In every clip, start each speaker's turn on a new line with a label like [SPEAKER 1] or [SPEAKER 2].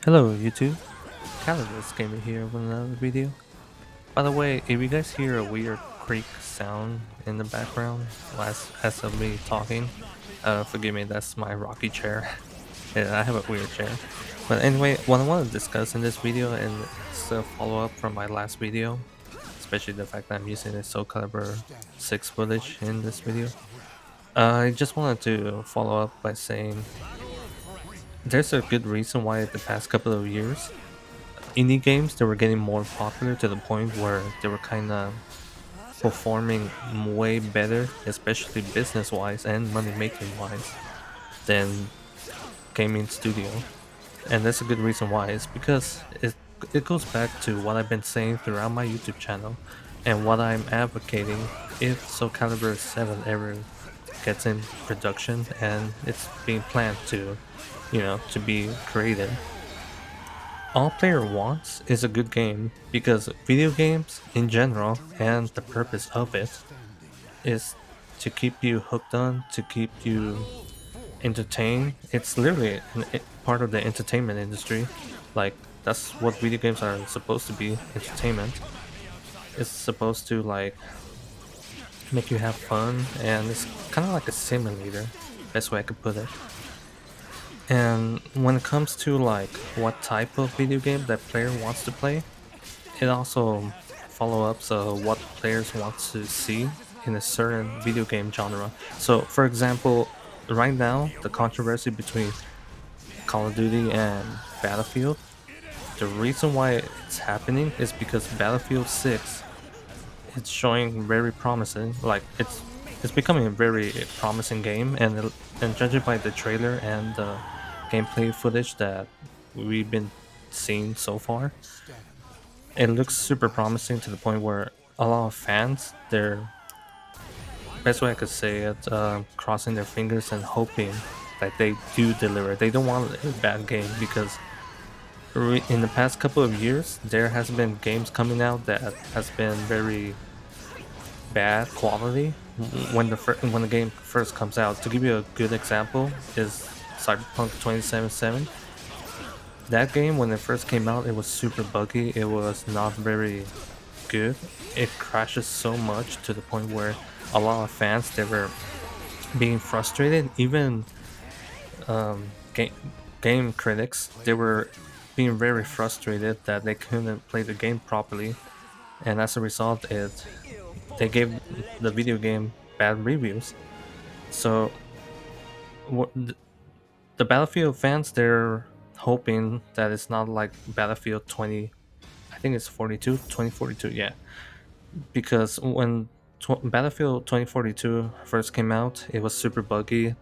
[SPEAKER 1] Hello YouTube, Calamus Gamer here with another video. By the way, if you guys hear a weird creak sound in the background as of me talking, forgive me, that's my rocky chair. Yeah, I have a weird chair. But anyway, what I want to discuss in this video, and it's a follow-up from my last video, especially the fact that I'm using the Soul Calibur 6 footage in this video. I just wanted to follow up by saying there's a good reason why the past couple of years indie games they were getting more popular to the point where they were kind of performing way better, especially business wise and money making wise, than gaming studio. And that's a good reason why. It's because it goes back to what I've been saying throughout my YouTube channel and what I'm advocating if Soul Calibur 7 ever gets in production and it's being planned to, to be created. All player wants is a good game because video games in general and the purpose of it is to keep you hooked on, to keep you entertained. It's literally part of the entertainment industry. Like that's what video games are supposed to be, entertainment. It's supposed to like make you have fun and it's kind of like a simulator, best way I could put it. And when it comes to like what type of video game that player wants to play, it also follow-ups what players want to see in a certain video game genre. So, for example, right now the controversy between Call of Duty and Battlefield, the reason why it's happening is because Battlefield 6 it's showing very promising. Like it's becoming a very promising game, and judging by the trailer and the gameplay footage that we've been seeing so far, it looks super promising to the point where a lot of fans, they're best way I could say it, crossing their fingers and hoping that they do deliver. They don't want a bad game because in the past couple of years, there has been games coming out that has been very bad quality when the game first comes out. To give you a good example, is Cyberpunk 2077. That game, when it first came out, it was super buggy. It was not very good. It crashes so much to the point where a lot of fans they were being frustrated. Even um, game game critics they were being very frustrated that they couldn't play the game properly, and as a result, it they gave the video game bad reviews. So what the Battlefield fans they're hoping that it's not like Battlefield 20. I think it's 2042, yeah, because when Battlefield 2042 first came out, it was super buggy.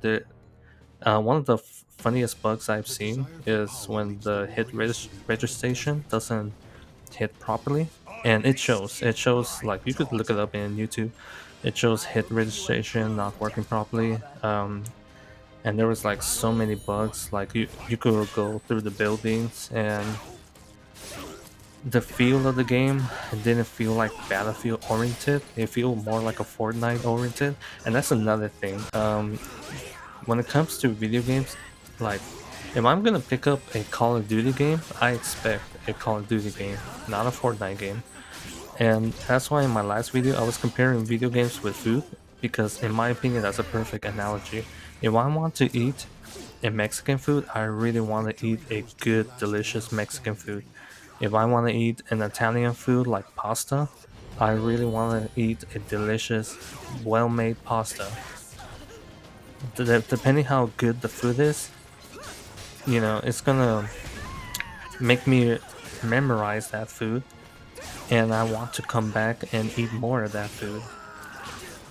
[SPEAKER 1] One of the funniest bugs I've seen is when the registration doesn't hit properly, and it shows. It shows like you could look it up in YouTube. It shows hit registration not working properly. And there was like so many bugs. Like you could go through the buildings and the feel of the game didn't feel like Battlefield oriented. It feel more like a Fortnite oriented, and that's another thing. When it comes to video games, like if I'm gonna pick up a Call of Duty game, I expect a Call of Duty game, not a Fortnite game. And that's why in my last video I was comparing video games with food because in my opinion that's a perfect analogy. If I want to eat a Mexican food, I really want to eat a good, delicious Mexican food. If I want to eat an Italian food like pasta, I really want to eat a delicious, well-made pasta. Depending how good the food is, it's gonna make me memorize that food, and I want to come back and eat more of that food.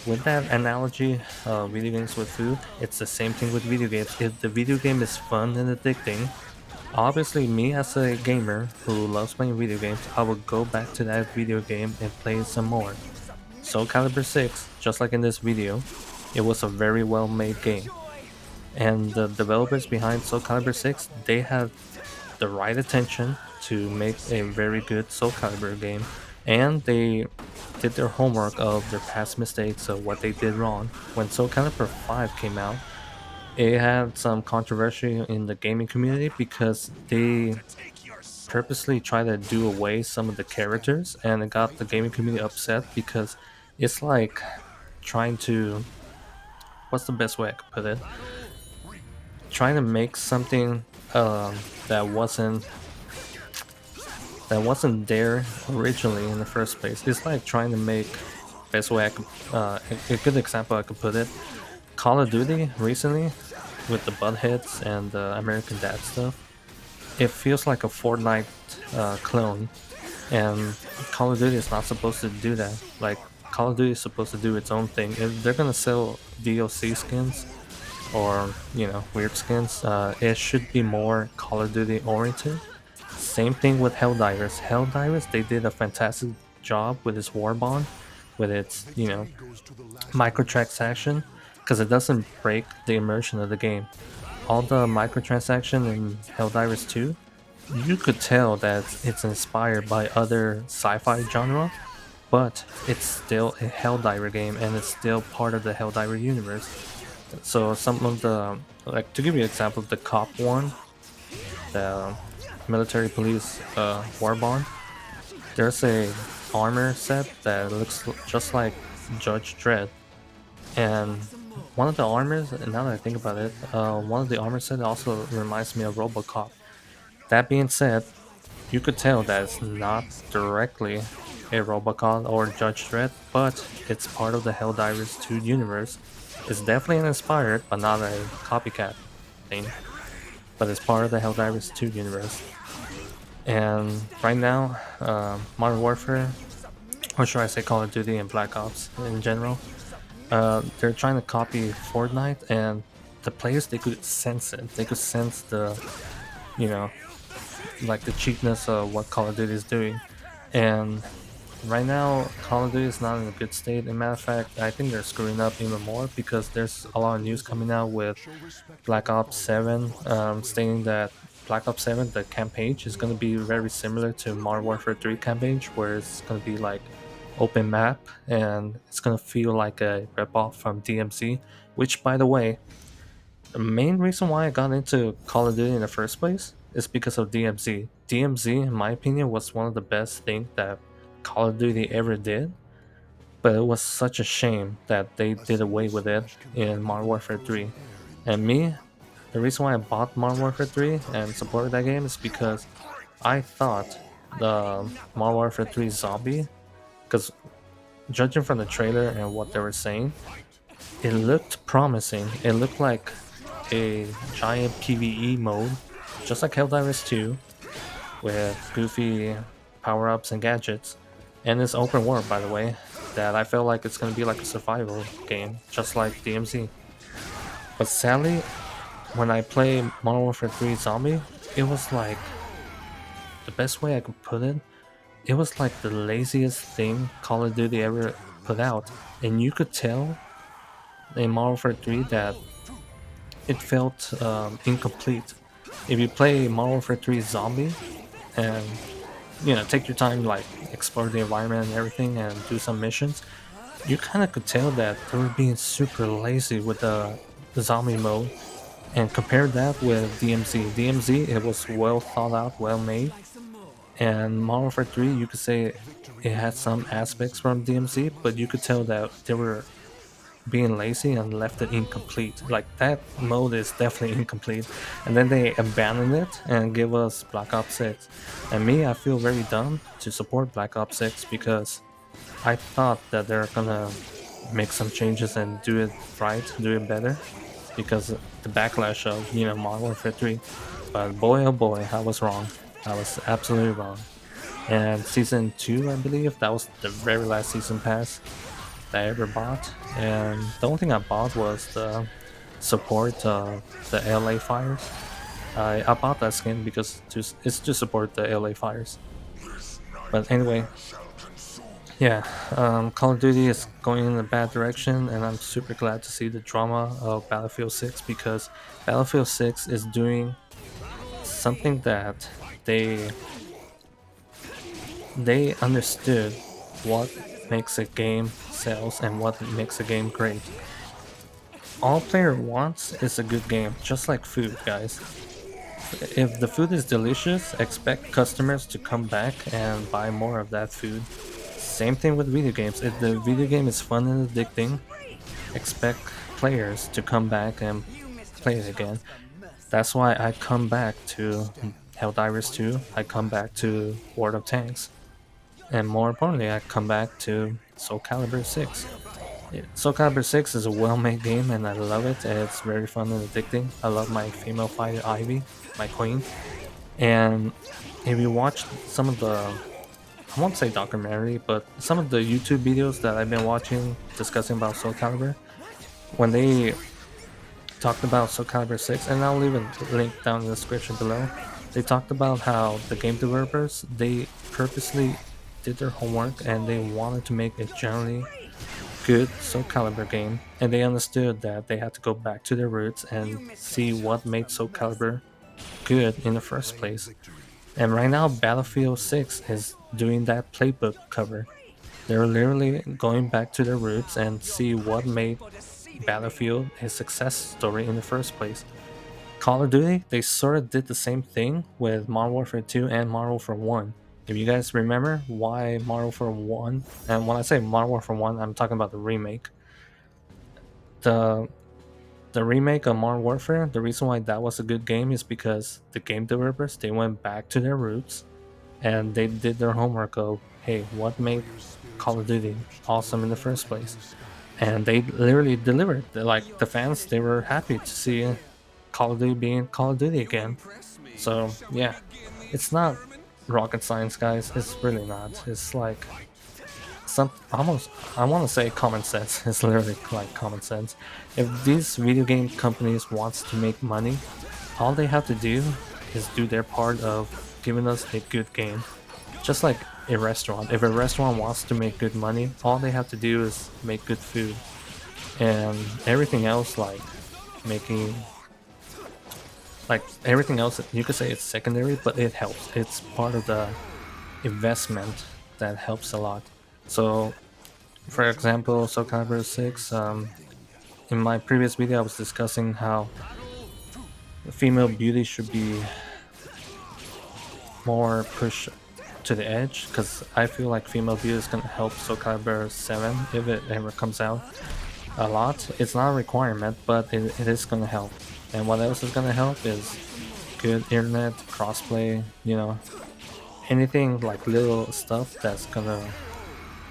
[SPEAKER 1] With that analogy, video games with food, it's the same thing with video games. If the video game is fun and addicting, obviously, me as a gamer who loves playing video games, I will go back to that video game and play it some more. Soul Calibur 6, just like in this video, it was a very well made game. And the developers behind Soul Calibur 6, they had the right attention to make a very good Soul Calibur game. And they did their homework of their past mistakes of what they did wrong. When Soul Calibur 5 came out, It had some controversy in the gaming community because they purposely try to do away some of the characters, and it got the gaming community upset because it's like trying to, what's the best way I could put it, trying to make something that wasn't there originally in the first place. It's like trying to make, best way I could, a good example I could put it, Call of Duty recently with the buttheads and the American Dad stuff. It feels like a Fortnite clone, and Call of Duty is not supposed to do that. Like, Call of Duty is supposed to do its own thing. If they're gonna sell DLC skins or weird skins, it should be more Call of Duty oriented. Same thing with Helldivers. Helldivers, they did a fantastic job with its Warbond, with its microtransaction, because it doesn't break the immersion of the game. All the microtransaction in Helldivers 2, you could tell that it's inspired by other sci-fi genre, but it's still a Helldiver game and it's still part of the Helldiver universe. So some of the, like, to give you an example, the cop one, the military police war bond, there's a armor set that looks just like Judge Dredd, and one of the armors, and now that I think about it, one of the armor set also reminds me of RoboCop. That being said, you could tell that it's not directly a Robocop or Judge Dredd, but it's part of the Helldivers 2 universe. It's definitely an inspired, but not a copycat thing. But it's part of the Helldivers 2 universe. And right now, Modern Warfare, or should I say Call of Duty and Black Ops in general, they're trying to copy Fortnite, and the players, they could sense it. They could sense the, you know, like the cheapness of what Call of Duty is doing. And right now, Call of Duty is not in a good state. As a matter of fact, I think they're screwing up even more because there's a lot of news coming out with Black Ops 7, stating that Black Ops 7, the campaign, is going to be very similar to Modern Warfare 3 campaign, where it's going to be like open map and it's going to feel like a ripoff from DMC, which, by the way, the main reason why I got into Call of Duty in the first place is because of DMZ. DMZ, in my opinion, was one of the best things that Call of Duty ever did, but it was such a shame that they did away with it in Modern Warfare 3. And me, the reason why I bought Modern Warfare 3 and supported that game is because I thought the Modern Warfare 3 zombie, because judging from the trailer and what they were saying, it looked promising. It looked like a giant PvE mode, just like Helldivers 2, with goofy power-ups and gadgets. And it's open world, by the way, that I feel like it's gonna be like a survival game, just like DMZ. But sadly, when I play Modern Warfare 3 Zombie, it was like, the best way I could put it, it was like the laziest thing Call of Duty ever put out. And you could tell in Modern Warfare 3 that it felt incomplete. If you play Modern Warfare 3 Zombie and take your time, like explore the environment and everything and do some missions, you kind of could tell that they were being super lazy with the zombie mode. And compare that with DMZ. DMZ, it was well thought out, well made. And Modern Warfare 3, you could say it had some aspects from DMZ, but you could tell that they were being lazy and left it incomplete. Like, that mode is definitely incomplete. And then they abandoned it and give us Black Ops 6. And me, I feel very dumb to support Black Ops 6 because I thought that they're gonna make some changes and do it right, do it better, because the backlash of Modern Warfare 3. But boy, oh boy, I was wrong. I was absolutely wrong. And season 2, I believe, that was the very last season pass that I ever bought. And the only thing I bought was the support of the LA Fires. I bought that skin because it's to support the LA Fires. But anyway, yeah, Call of Duty is going in a bad direction, and I'm super glad to see the drama of Battlefield 6, because Battlefield 6 is doing something that they understood what makes a game sells and what makes a game great. all player wants is a good game, just like food, guys. If the food is delicious, expect customers to come back and buy more of that food. Same thing with video games. If the video game is fun and addicting, expect players to come back and play it again. That's why I come back to Helldivers 2, I come back to World of Tanks, and more importantly, I come back to Soul Calibur 6. Soul Calibur 6 is a well-made game and I love it. It's very fun and addicting. I love my female fighter Ivy, my queen. And if you watch some of the, I won't say documentary, but some of the YouTube videos that I've been watching discussing about Soul Calibur, when they talked about Soul Calibur 6, and I'll leave a link down in the description below, they talked about how the game developers, they purposely did their homework and they wanted to make a generally good Soul Calibur game, and they understood that they had to go back to their roots and see what made Soul Calibur good in the first place. And right now, Battlefield 6 is doing that playbook cover. They're literally going back to their roots and see what made Battlefield a success story in the first place. Call of Duty, they sort of did the same thing with Modern Warfare 2 and Modern Warfare 1. If you guys remember why Modern Warfare 1, and when I say Modern Warfare 1, I'm talking about the remake. The remake of Modern Warfare, the reason why that was a good game is because the game developers, they went back to their roots and they did their homework of, hey, what made Call of Duty awesome in the first place? And they literally delivered. Like the fans, they were happy to see Call of Duty being Call of Duty again. So yeah, it's not rocket science, guys. It's really not. It's like some almost, I want to say common sense. It's literally like common sense. If these video game companies wants to make money, all they have to do is do their part of giving us a good game. Just like a restaurant. If a restaurant wants to make good money, all they have to do is make good food. And everything else, like making, like everything else, you could say it's secondary, but it helps. It's part of the investment that helps a lot. So, for example, Soul Calibur 6, in my previous video, I was discussing how female beauty should be more pushed to the edge, because I feel like female beauty is going to help Soul Calibur 7 if it ever comes out a lot. It's not a requirement, but it is going to help. And what else is going to help is good internet, crossplay, you know, anything like little stuff that's going to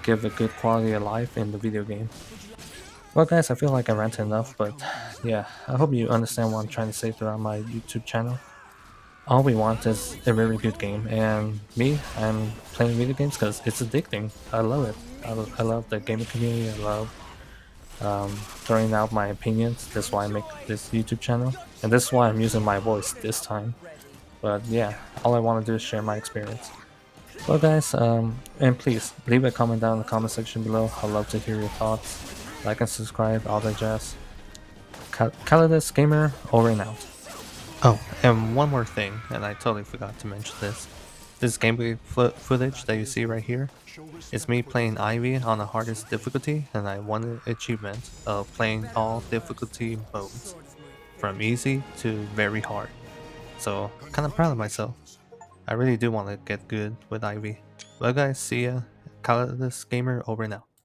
[SPEAKER 1] give a good quality of life in the video game. Well guys, I feel like I ranted enough, but yeah, I hope you understand what I'm trying to say throughout my YouTube channel. All we want is a very good game, and me, I'm playing video games because it's addicting. I love it. I love the gaming community. I love throwing out my opinions. That's why I make this YouTube channel, and this is why I'm using my voice this time. But yeah, all I want to do is share my experience. Well guys, and please leave a comment down in the comment section below. I'd love to hear your thoughts. Like and subscribe, all that jazz. Calidus Gamer, over and out. Oh, and one more thing, and I totally forgot to mention this. This gameplay footage that you see right here is me playing Ivy on the hardest difficulty, and I won the achievement of playing all difficulty modes, from easy to very hard. So, kinda proud of myself. I really do want to get good with Ivy. Well guys, see ya. Calidus Gamer, over and out.